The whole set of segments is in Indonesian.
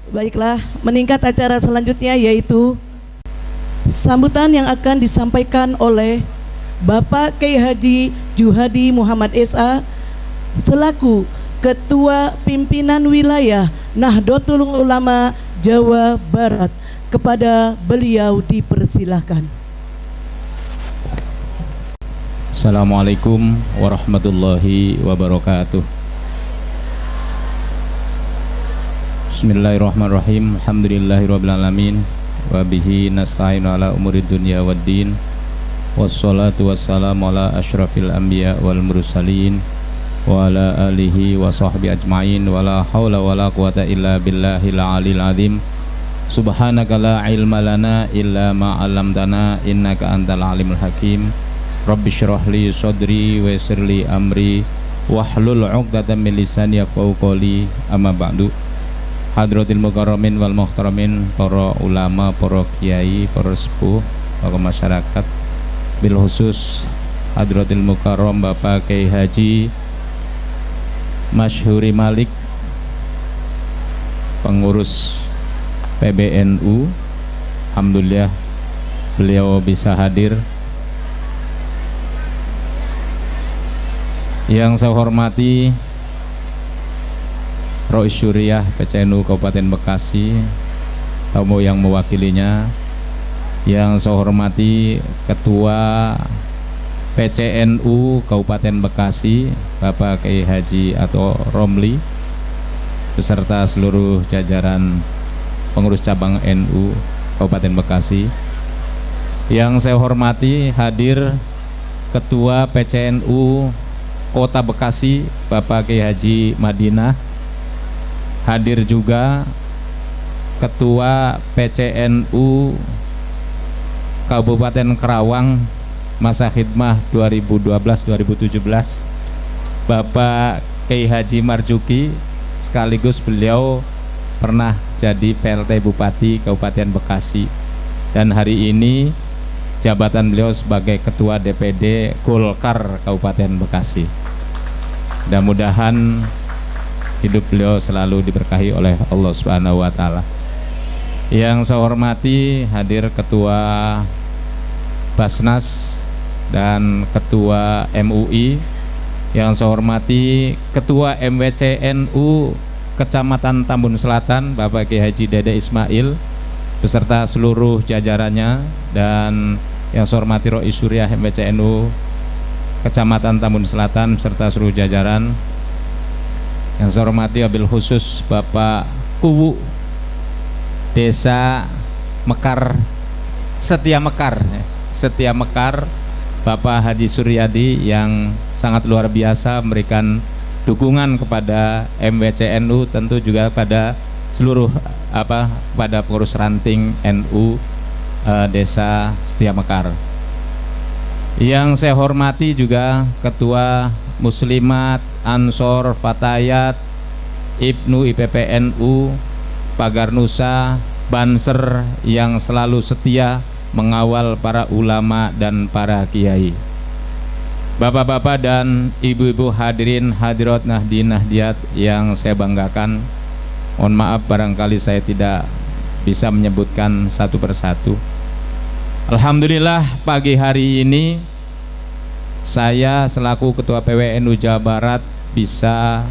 Baiklah, meningkat acara selanjutnya yaitu sambutan yang akan disampaikan oleh Bapak Kiai Haji Juhadi Muhammad SA selaku Ketua Pimpinan Wilayah Nahdlatul Ulama Jawa Barat. Kepada beliau dipersilahkan. Assalamualaikum warahmatullahi wabarakatuh. Bismillahirrahmanirrahim. Alhamdulillahirabbil alamin wa bihi nasta'inu ala umuri dunya waddin. Wassalatu wassalamu ala asyrafil anbiya wal mursalin wa ala alihi wa sahbihi ajmain wa la haula wa la quwata illa billahil aliyil azim. Subhanaka la ilma lana illa ma 'allamtana innaka antal alimul hakim. Rabbi shrah li sadri wa yassir li amri wahlul 'uqdatam min lisani yafqahu qawli. Amma ba'du. Hadratil mukarramin wal muhtaramin, para ulama, para kiai, para sepuh, para masyarakat, bil khusus Hadratil Mukarram Bapak Kiai Haji Masyhuri Malik, pengurus PBNU. Alhamdulillah beliau bisa hadir. Yang saya hormati Rois Syuriah PCNU Kabupaten Bekasi, tamu yang mewakilinya. Yang saya hormati Ketua PCNU Kabupaten Bekasi Bapak Kiai Haji atau Romli, beserta seluruh jajaran pengurus cabang NU Kabupaten Bekasi. Yang saya hormati hadir Ketua PCNU Kota Bekasi Bapak Kiai Haji Madinah. Hadir juga Ketua PCNU Kabupaten Karawang masa khidmah 2012-2017 Bapak Kiai Haji Marjuki, sekaligus beliau pernah jadi PLT Bupati Kabupaten Bekasi, dan hari ini jabatan beliau sebagai Ketua DPD Golkar Kabupaten Bekasi. Mudah-mudahan hidup beliau selalu diberkahi oleh Allah Subhanahu wa taala. Yang saya hormati hadir Ketua Basnas dan Ketua MUI. Yang saya hormati Ketua MWCNU Kecamatan Tambun Selatan Bapak Kiai Haji Dede Ismail beserta seluruh jajarannya, dan yang saya hormati Rois Syuriah MWCNU Kecamatan Tambun Selatan beserta seluruh jajaran. Yang saya hormati wabil khusus Bapak Kuwu Desa Mekar, Setia Mekar Bapak Haji Suryadi, yang sangat luar biasa memberikan dukungan kepada MWCNU, tentu juga pada seluruh pada pengurus ranting NU Desa Setia Mekar. Yang saya hormati juga Ketua Muslimat, Ansor, Fatayat, Ibnu IPPNU, Pagar Nusa, Banser, yang selalu setia mengawal para ulama dan para kiai. Bapak-bapak dan ibu-ibu hadirin hadirat nahdien nahdiat yang saya banggakan, mohon maaf barangkali saya tidak bisa menyebutkan satu persatu. Alhamdulillah pagi hari ini saya selaku Ketua PWNU Jawa Barat bisa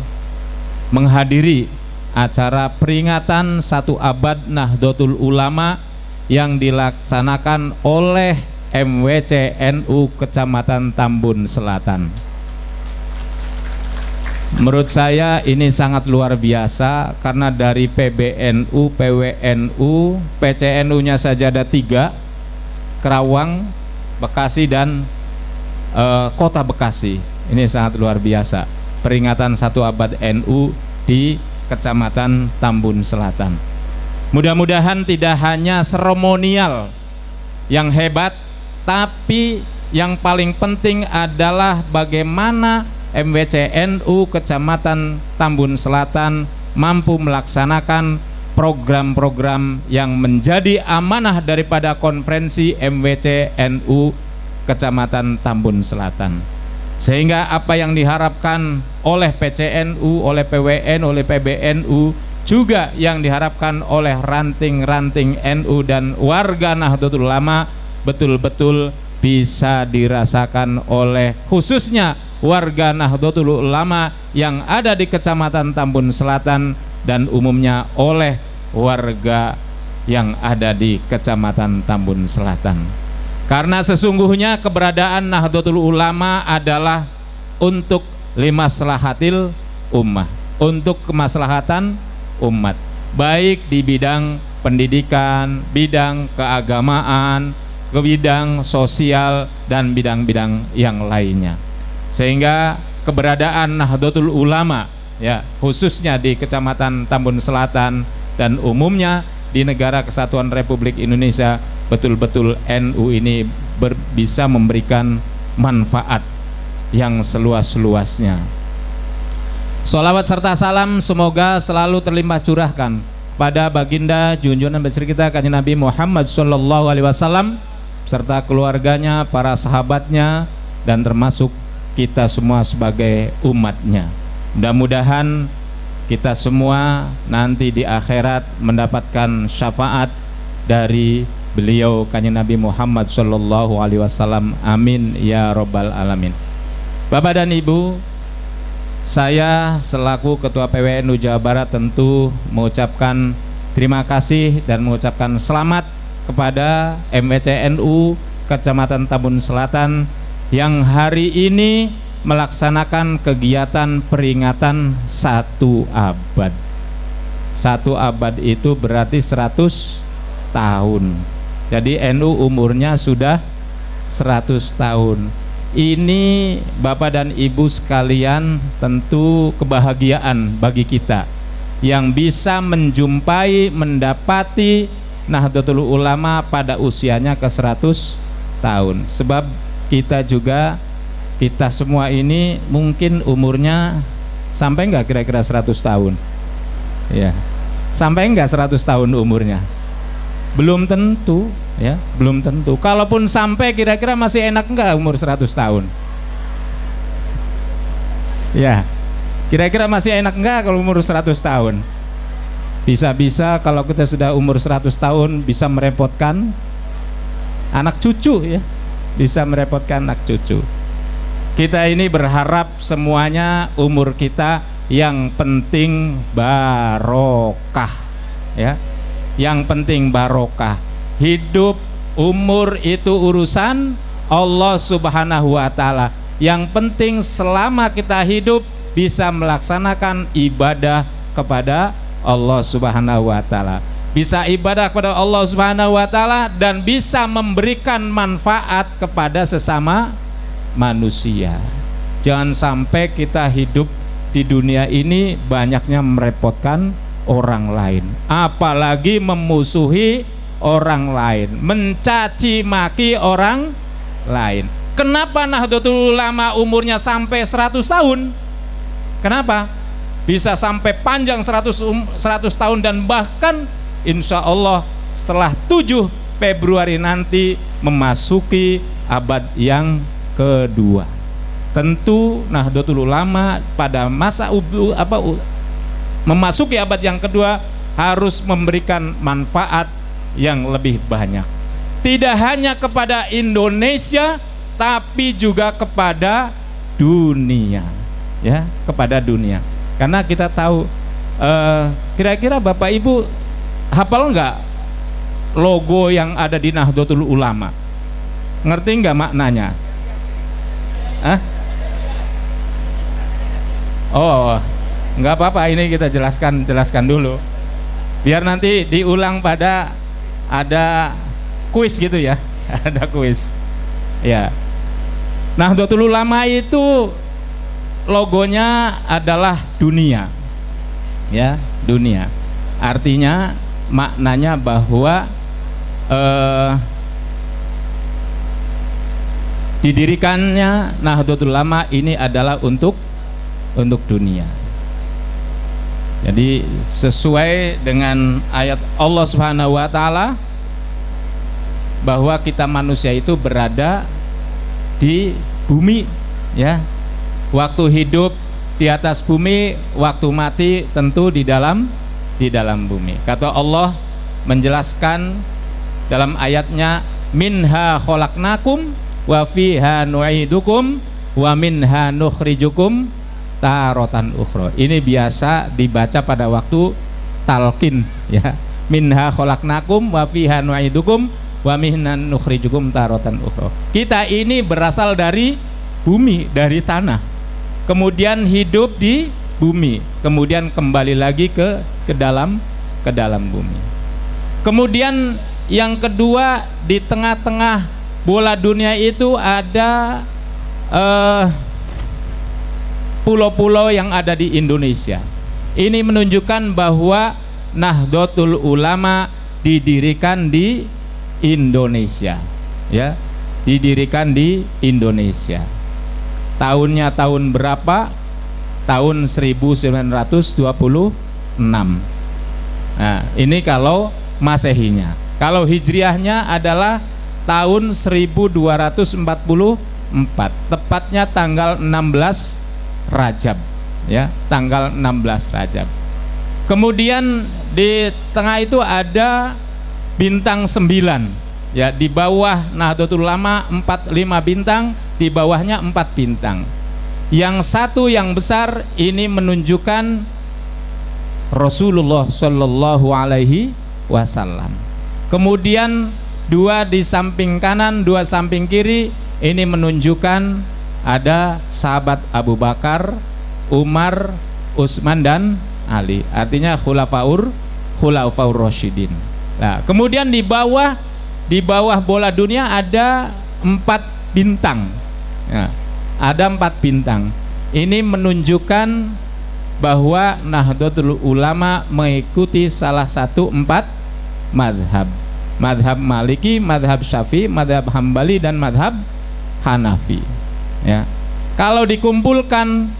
menghadiri acara peringatan 1 abad Nahdlatul Ulama yang dilaksanakan oleh MWCNU Kecamatan Tambun Selatan. Menurut saya ini sangat luar biasa, karena dari PBNU, PWNU, PCNU-nya saja ada 3, Karawang, Bekasi, dan Kota Bekasi. Ini sangat luar biasa, peringatan 1 abad NU di Kecamatan Tambun Selatan. Mudah-mudahan tidak hanya seremonial yang hebat, tapi yang paling penting adalah bagaimana MWCNU Kecamatan Tambun Selatan mampu melaksanakan program-program yang menjadi amanah daripada konferensi MWCNU Kecamatan Tambun Selatan, sehingga apa yang diharapkan oleh PCNU, oleh PWN, oleh PBNU juga yang diharapkan oleh ranting-ranting NU dan warga Nahdlatul Ulama betul-betul bisa dirasakan oleh khususnya warga Nahdlatul Ulama yang ada di Kecamatan Tambun Selatan dan umumnya oleh warga yang ada di Kecamatan Tambun Selatan. Karena sesungguhnya keberadaan Nahdlatul Ulama adalah untuk limaslahatil ummah, untuk kemaslahatan umat, baik di bidang pendidikan, bidang keagamaan, ke bidang sosial dan bidang-bidang yang lainnya. Sehingga keberadaan Nahdlatul Ulama ya khususnya di Kecamatan Tambun Selatan dan umumnya di Negara Kesatuan Republik Indonesia betul-betul NU ini bisa memberikan manfaat yang seluas-luasnya. Sholawat serta salam semoga selalu terlimpah curahkan pada baginda junjungan besar kita kanjeng Nabi Muhammad sallallahu alaihi wasallam serta keluarganya, para sahabatnya dan termasuk kita semua sebagai umatnya. Mudah-mudahan kita semua nanti di akhirat mendapatkan syafaat dari beliau kanjeng Nabi Muhammad sallallahu alaihi wasallam. Amin ya rabbal alamin. Bapak dan Ibu, saya selaku Ketua PWNU Jawa Barat tentu mengucapkan terima kasih dan mengucapkan selamat kepada MWC-NU Kecamatan Tambun Selatan yang hari ini melaksanakan kegiatan peringatan 1 abad. 1 abad itu berarti 100 tahun. Jadi NU umurnya sudah 100 tahun. Ini Bapak dan Ibu sekalian tentu kebahagiaan bagi kita yang bisa menjumpai, mendapati Nahdlatul Ulama pada usianya ke 100 tahun. Sebab kita semua ini mungkin umurnya sampai enggak kira-kira 100 tahun? Ya. Sampai enggak 100 tahun umurnya? Belum tentu. Ya, belum tentu. Kalaupun sampai kira-kira masih enak enggak umur 100 tahun? Ya. Kira-kira masih enak enggak kalau umur 100 tahun? Bisa-bisa kalau kita sudah umur 100 tahun bisa merepotkan anak cucu ya. Bisa merepotkan anak cucu. Kita ini berharap semuanya umur kita yang penting barokah ya. Yang penting barokah. Hidup umur itu urusan Allah Subhanahu wa taala. Yang penting selama kita hidup bisa melaksanakan ibadah kepada Allah Subhanahu wa taala. Bisa ibadah kepada Allah Subhanahu wa taala dan bisa memberikan manfaat kepada sesama manusia. Jangan sampai kita hidup di dunia ini banyaknya merepotkan orang lain, apalagi memusuhi orang lain, mencaci maki orang lain. Kenapa Nahdlatul Ulama umurnya sampai 100 tahun? Kenapa? Bisa sampai panjang 100 tahun dan bahkan insya Allah setelah 7 Februari nanti memasuki abad yang kedua. Tentu Nahdlatul Ulama pada masa memasuki abad yang kedua harus memberikan manfaat yang lebih banyak. Tidak hanya kepada Indonesia tapi juga kepada dunia. Ya, kepada dunia. Karena kita tahu kira-kira Bapak Ibu hafal enggak logo yang ada di Nahdlatul Ulama? Ngerti enggak maknanya? Hah? Oh, enggak apa-apa, ini kita jelaskan dulu. Biar nanti diulang pada ada kuis gitu ya. Ada kuis. Ya. Nahdlatul Ulama itu logonya adalah dunia. Ya, dunia. Artinya maknanya bahwa didirikannya Nahdlatul Ulama ini adalah untuk dunia. Jadi sesuai dengan ayat Allah Subhanahu wa taala bahwa kita manusia itu berada di bumi ya. Waktu hidup di atas bumi, waktu mati tentu di dalam di dalam bumi. Kata Allah menjelaskan dalam ayatnya, minha khalaqnakum wa fiha nu'idukum wa minha nukhrijukum taratan ukhra. Ini biasa dibaca pada waktu talqin ya. Minha khalaqnakum wa fiha nu'idukum wa minha nukhrijukum taratan ukhra. Kita ini berasal dari bumi, dari tanah. Kemudian hidup di bumi, kemudian kembali lagi ke dalam bumi. Kemudian yang kedua, di tengah-tengah bola dunia itu ada pulau-pulau yang ada di Indonesia. Ini menunjukkan bahwa Nahdlatul Ulama didirikan di Indonesia, ya, didirikan di Indonesia. Tahunnya tahun berapa? Tahun 1926. Nah, ini kalau Masehinya. Kalau Hijriahnya adalah tahun 1244, tepatnya tanggal 16 Rajab, ya, tanggal 16 Rajab. Kemudian di tengah itu ada bintang 9, ya, di bawah Nahdlatul Ulama 5 bintang, di bawahnya 4 bintang. Yang satu yang besar ini menunjukkan Rasulullah Shallallahu Alaihi Wasallam. Kemudian 2 di samping kanan, 2 samping kiri, ini menunjukkan ada sahabat Abu Bakar, Umar, Utsman dan Ali. Artinya khulafaur rasyidin. Nah, kemudian di bawah bola dunia ada 4 bintang. Ya, ada 4 bintang. Ini menunjukkan bahwa Nahdlatul Ulama mengikuti salah satu 4 madhab. Madhab Maliki, madhab Syafi'i, madhab Hambali dan madhab Hanafi. Ya. Kalau dikumpulkan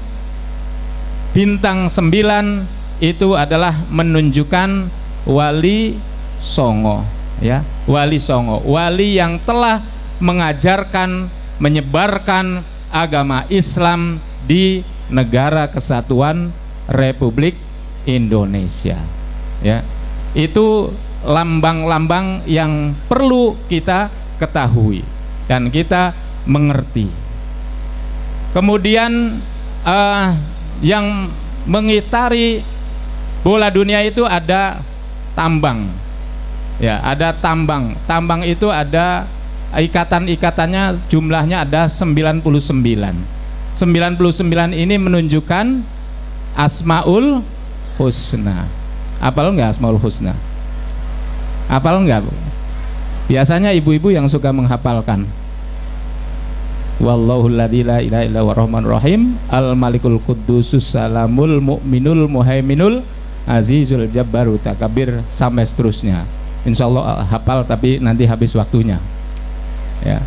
bintang 9 itu adalah menunjukkan wali songo, ya, wali songo, wali yang telah mengajarkan, menyebarkan agama Islam di negara kesatuan Republik Indonesia, ya. Itu lambang-lambang yang perlu kita ketahui dan kita mengerti. Kemudian yang mengitari bola dunia itu ada tambang, ya, ada tambang. Tambang itu ada ikatan-ikatannya, jumlahnya ada 99. 99 ini menunjukkan Asmaul Husna. Apal enggak Asmaul Husna? Apal enggak, Bu? Biasanya ibu-ibu yang suka menghafalkan. Wallahu alladzi la ilaha illa huwa rahmanur rahim, al malikul quddusus salamul mu'minul muhaiminul azizul jabbarut takabir, sampai seterusnya. Insyaallah hafal, tapi nanti habis waktunya, ya.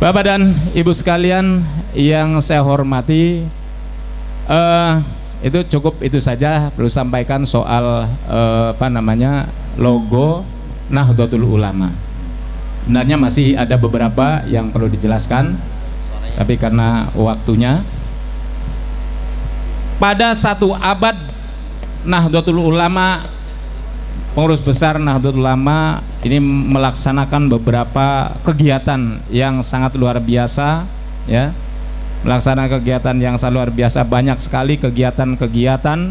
Bapak dan Ibu sekalian yang saya hormati, itu cukup itu saja perlu sampaikan soal logo Nahdlatul Ulama. Sebenarnya masih ada beberapa yang perlu dijelaskan, tapi karena waktunya, pada 1 abad Nahdlatul Ulama, pengurus besar Nahdlatul Ulama ini melaksanakan beberapa kegiatan yang sangat luar biasa, ya. Melaksanakan kegiatan yang sangat luar biasa, banyak sekali kegiatan-kegiatan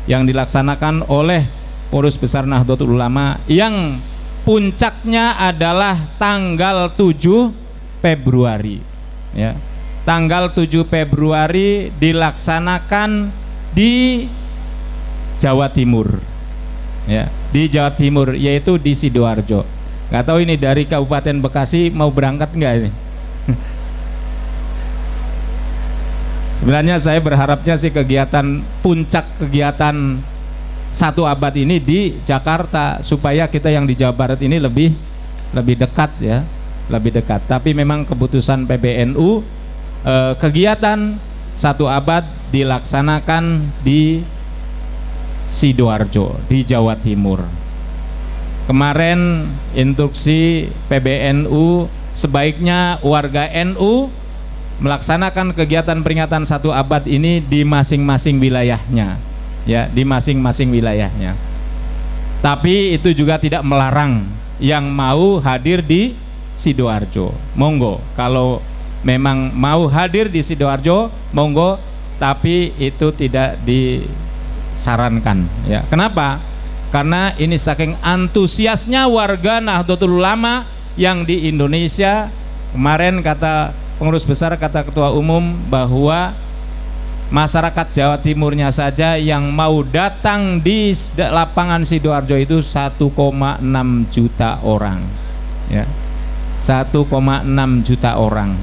yang dilaksanakan oleh pengurus besar Nahdlatul Ulama, yang puncaknya adalah tanggal 7 Februari, ya. Tanggal 7 Februari dilaksanakan di Jawa Timur, ya, di Jawa Timur, yaitu di Sidoarjo. Nggak tahu ini dari Kabupaten Bekasi mau berangkat nggak ini? Sebenarnya saya berharapnya sih kegiatan puncak kegiatan 1 abad ini di Jakarta, supaya kita yang di Jawa Barat ini lebih dekat, ya, lebih dekat. Tapi memang keputusan PBNU, kegiatan 1 abad dilaksanakan di Sidoarjo di Jawa Timur. Kemarin instruksi PBNU, sebaiknya warga NU melaksanakan kegiatan peringatan 1 abad ini di masing-masing wilayahnya. ya, di masing-masing wilayahnya. Tapi itu juga tidak melarang yang mau hadir di Sidoarjo, monggo. Kalau memang mau hadir di Sidoarjo, monggo, tapi itu tidak disarankan, ya. Kenapa? Karena ini saking antusiasnya warga Nahdlatul Ulama yang di Indonesia. Kemarin kata pengurus besar, kata ketua umum, bahwa masyarakat Jawa Timurnya saja yang mau datang di lapangan Sidoarjo itu 1,6 juta orang, ya. 1,6 juta orang.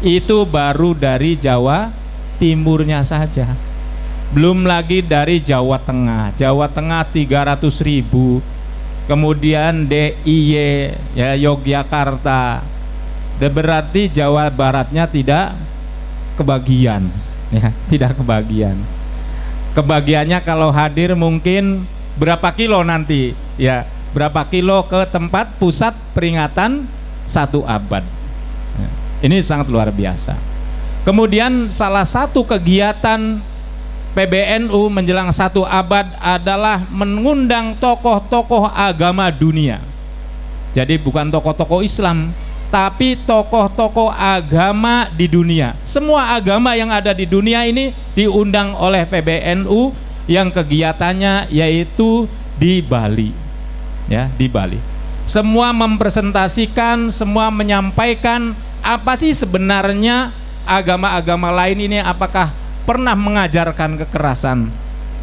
Itu baru dari Jawa Timurnya saja, belum lagi dari Jawa Tengah. Jawa Tengah 300.000, kemudian DIY, ya, Yogyakarta. Berarti Jawa Baratnya tidak kebagian, ya, tidak kebagian. Kebagiannya kalau hadir mungkin berapa kilo nanti, ya, berapa kilo ke tempat pusat peringatan 1 abad. Ya, ini sangat luar biasa. Kemudian salah satu kegiatan PBNU menjelang 1 abad adalah mengundang tokoh-tokoh agama dunia. Jadi bukan tokoh-tokoh Islam, tapi tokoh-tokoh agama di dunia. Semua agama yang ada di dunia ini diundang oleh PBNU, yang kegiatannya yaitu di Bali, ya, di Bali. Semua mempresentasikan, semua menyampaikan apa sih sebenarnya agama-agama lain ini, apakah pernah mengajarkan kekerasan.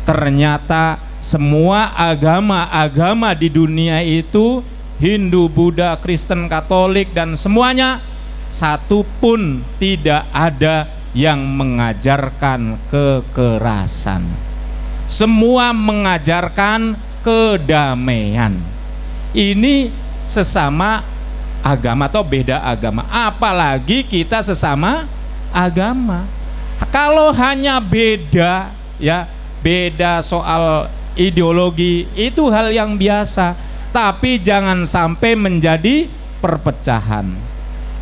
Ternyata semua agama-agama di dunia itu, Hindu, Buddha, Kristen, Katolik, dan semuanya, satu pun tidak ada yang mengajarkan kekerasan. Semua mengajarkan kedamaian. Ini sesama agama atau beda agama, apalagi kita sesama agama. Kalau hanya beda, ya, beda soal ideologi, itu hal yang biasa. Tapi jangan sampai menjadi perpecahan.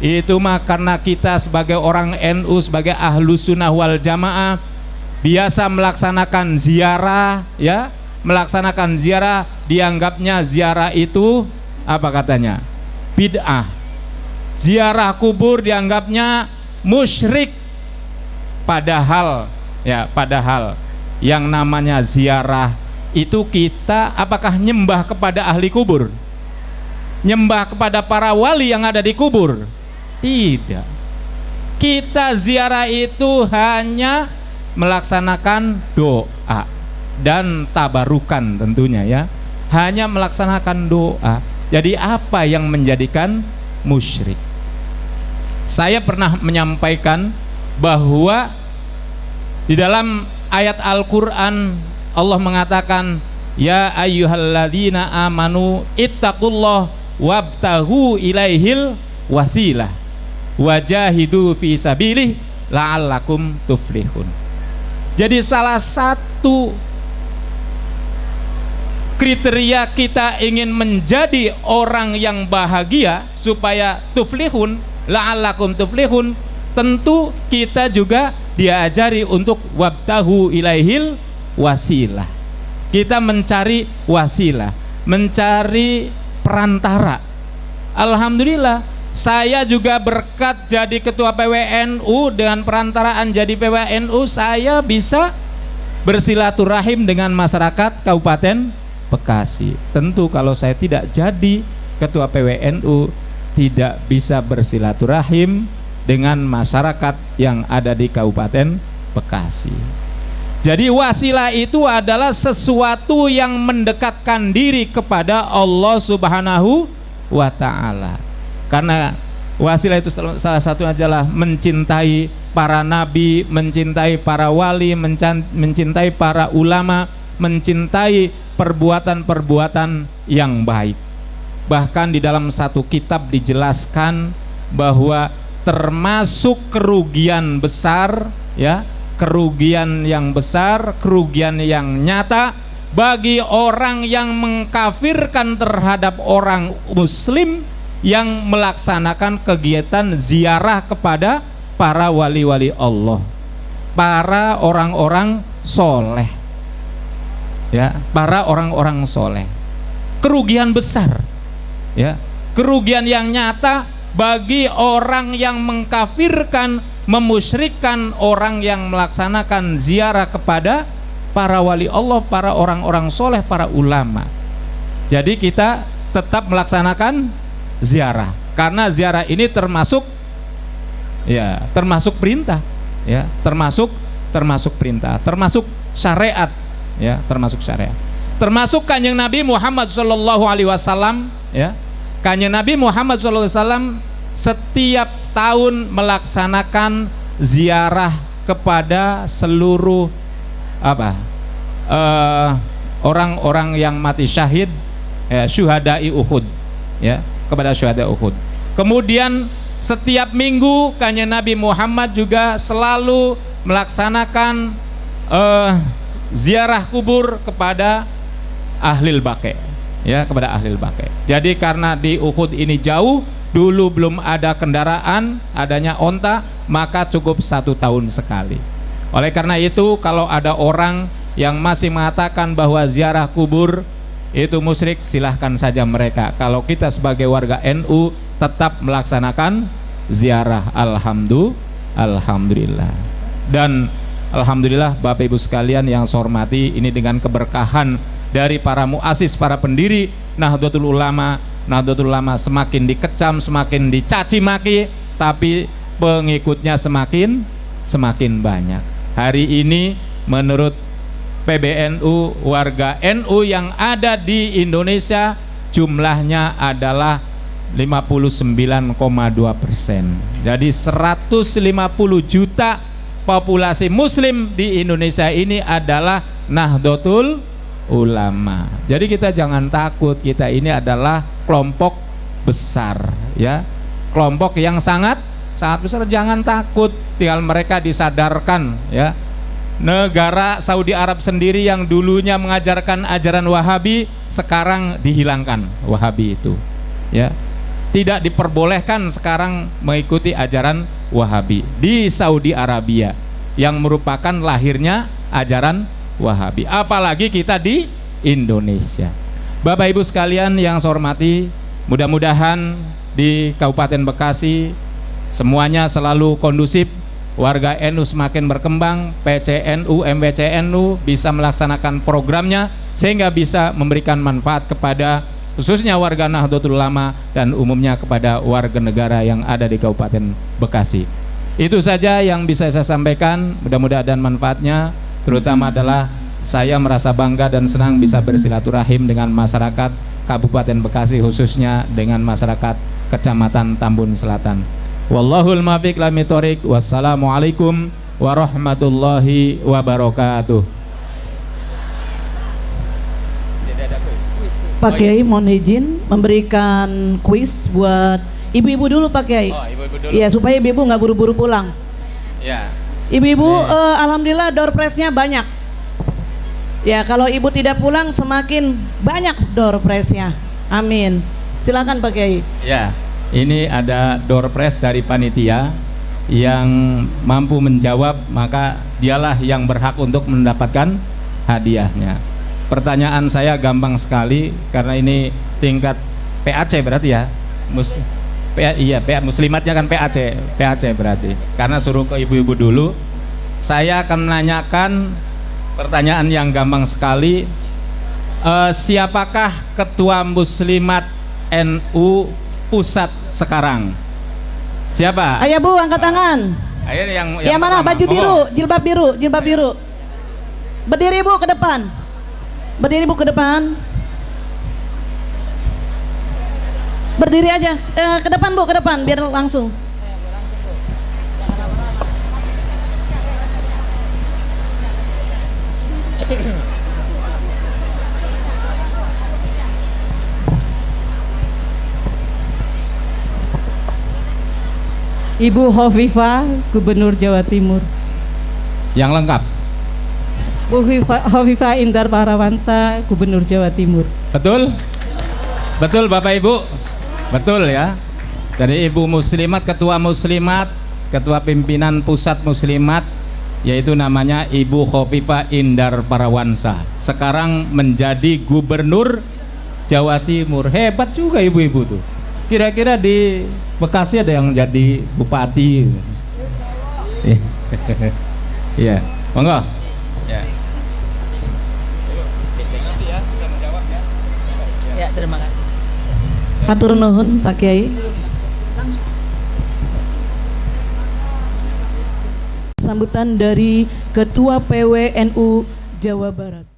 Itu mah karena kita sebagai orang NU, sebagai Ahlus Sunnah wal Jamaah, biasa melaksanakan ziarah, ya, melaksanakan ziarah, dianggapnya ziarah itu apa katanya? Bid'ah. Ziarah kubur dianggapnya musyrik. Padahal, ya, padahal yang namanya ziarah itu kita apakah nyembah kepada ahli kubur? Nyembah kepada para wali yang ada di kubur? Tidak. Kita ziarah itu hanya melaksanakan doa dan tabarukan tentunya, ya. Hanya melaksanakan doa. Jadi apa yang menjadikan musyrik? Saya pernah menyampaikan bahwa di dalam ayat Al-Qur'an Allah mengatakan, ya ayyuhalladzina amanu ittaqullah wabtahu ilaihil wasilah wajahidu fi sabilih la'allakum tuflihun. Jadi salah satu kriteria kita ingin menjadi orang yang bahagia supaya tuflihun, la'allakum tuflihun, tentu kita juga diajari untuk wabtahu ilaihil wasilah. Kita mencari wasilah, mencari perantara. Alhamdulillah, saya juga berkat jadi ketua PWNU, dengan perantaraan jadi PWNU saya bisa bersilaturahim dengan masyarakat Kabupaten Bekasi. Tentu kalau saya tidak jadi ketua PWNU, tidak bisa bersilaturahim dengan masyarakat yang ada di Kabupaten Bekasi. Jadi wasilah itu adalah sesuatu yang mendekatkan diri kepada Allah Subhanahu wa ta'ala. Karena wasilah itu salah satu adalah mencintai para nabi, mencintai para wali, mencintai para ulama, mencintai perbuatan-perbuatan yang baik. Bahkan di dalam satu kitab dijelaskan bahwa termasuk kerugian besar, ya, kerugian yang besar, kerugian yang nyata bagi orang yang mengkafirkan terhadap orang muslim yang melaksanakan kegiatan ziarah kepada para wali-wali Allah, para orang-orang soleh. ya, para orang-orang soleh. Kerugian besar, ya, kerugian yang nyata bagi orang yang mengkafirkan, memusyrikkan orang yang melaksanakan ziarah kepada para wali Allah, para orang-orang soleh, para ulama. Jadi kita tetap melaksanakan ziarah, karena ziarah ini termasuk perintah, ya, termasuk perintah, termasuk syariat, ya, termasuk syariat, termasuk kanjeng Nabi Muhammad Shallallahu Alaihi Wasallam, ya, kanjeng Nabi Muhammad Shallallahu Alaihi Wasallam setiap tahun melaksanakan ziarah kepada seluruh orang-orang yang mati syahid, ya, syuhada'i Uhud, ya, kepada syuhada Uhud. Kemudian setiap minggu kanjeng Nabi Muhammad juga selalu melaksanakan ziarah kubur kepada ahlil baqi, ya, kepada ahlil baqi. Jadi karena di Uhud ini jauh, dulu belum ada kendaraan, adanya onta, maka cukup 1 tahun sekali. Oleh karena itu, kalau ada orang yang masih mengatakan bahwa ziarah kubur itu musyrik, silahkan saja mereka. Kalau kita sebagai warga NU tetap melaksanakan ziarah, alhamdulillah. Dan alhamdulillah Bapak Ibu sekalian yang saya hormati, ini dengan keberkahan dari para muassis, para pendiri Nahdlatul Ulama semakin dikecam, semakin dicaci maki, tapi pengikutnya semakin banyak. Hari ini menurut PBNU, warga NU yang ada di Indonesia jumlahnya adalah 59,2%. Jadi 150 juta populasi muslim di Indonesia ini adalah Nahdlatul Ulama. Jadi kita jangan takut, kita ini adalah kelompok besar, ya, kelompok yang sangat besar. Jangan takut, tinggal mereka disadarkan, ya. Negara Saudi Arab sendiri yang dulunya mengajarkan ajaran Wahabi, sekarang dihilangkan Wahabi itu, ya, tidak diperbolehkan sekarang mengikuti ajaran Wahabi di Saudi Arabia yang merupakan lahirnya ajaran Wahabi, apalagi kita di Indonesia. Bapak Ibu sekalian yang saya hormati, mudah-mudahan di Kabupaten Bekasi semuanya selalu kondusif, warga NU semakin berkembang, PCNU, MWCNU bisa melaksanakan programnya sehingga bisa memberikan manfaat kepada khususnya warga Nahdlatul Ulama dan umumnya kepada warga negara yang ada di Kabupaten Bekasi. Itu saja yang bisa saya sampaikan, mudah-mudahan manfaatnya. Terutama adalah saya merasa bangga dan senang bisa bersilaturahim dengan masyarakat Kabupaten Bekasi, khususnya dengan masyarakat Kecamatan Tambun Selatan. Wallahul muwaffiq ila thoriq. Wassalamualaikum warahmatullahi wabarakatuh. Pak Kiai mohon izin memberikan kuis buat ibu-ibu dulu Pak Kiai. Oh, ibu-ibu dulu. Iya, supaya ibu-ibu nggak buru-buru pulang. Ya. Ibu-ibu, alhamdulillah door prize-nya banyak. Ya, kalau ibu tidak pulang semakin banyak door prize-nya. Amin. Silakan Pak Kiai. Ya, ini ada door prize dari panitia yang mampu menjawab, maka dialah yang berhak untuk mendapatkan hadiahnya. Pertanyaan saya gampang sekali karena ini tingkat PAC berarti ya. Muslimatnya kan PAC berarti. Karena suruh ke ibu-ibu dulu. Saya akan menanyakan pertanyaan yang gampang sekali. Siapakah ketua muslimat NU pusat sekarang? Siapa? Ayo Bu, angkat tangan. Ayo yang mana? Baju biru, jilbab biru. Berdiri Bu ke depan. Berdiri Bu ke depan. Berdiri aja. Ke depan Bu, ke depan biar langsung. Ibu Hovifah, Gubernur Jawa Timur. Yang lengkap. Bu Hovifah Indar Parawansa, Gubernur Jawa Timur. Betul? Betul Bapak Ibu? Betul ya. Dari Ibu Muslimat, Ketua Muslimat, Ketua Pimpinan Pusat Muslimat yaitu namanya Ibu Khofifah Indar Parawansa. Sekarang menjadi Gubernur Jawa Timur. Hebat juga ibu-ibu tuh. Kira-kira di Bekasi ada yang jadi bupati. Iya, monggo. Ya. Ya, terima kasih. Hatur nuhun Pak Kiai. Sambutan dari Ketua PWNU Jawa Barat.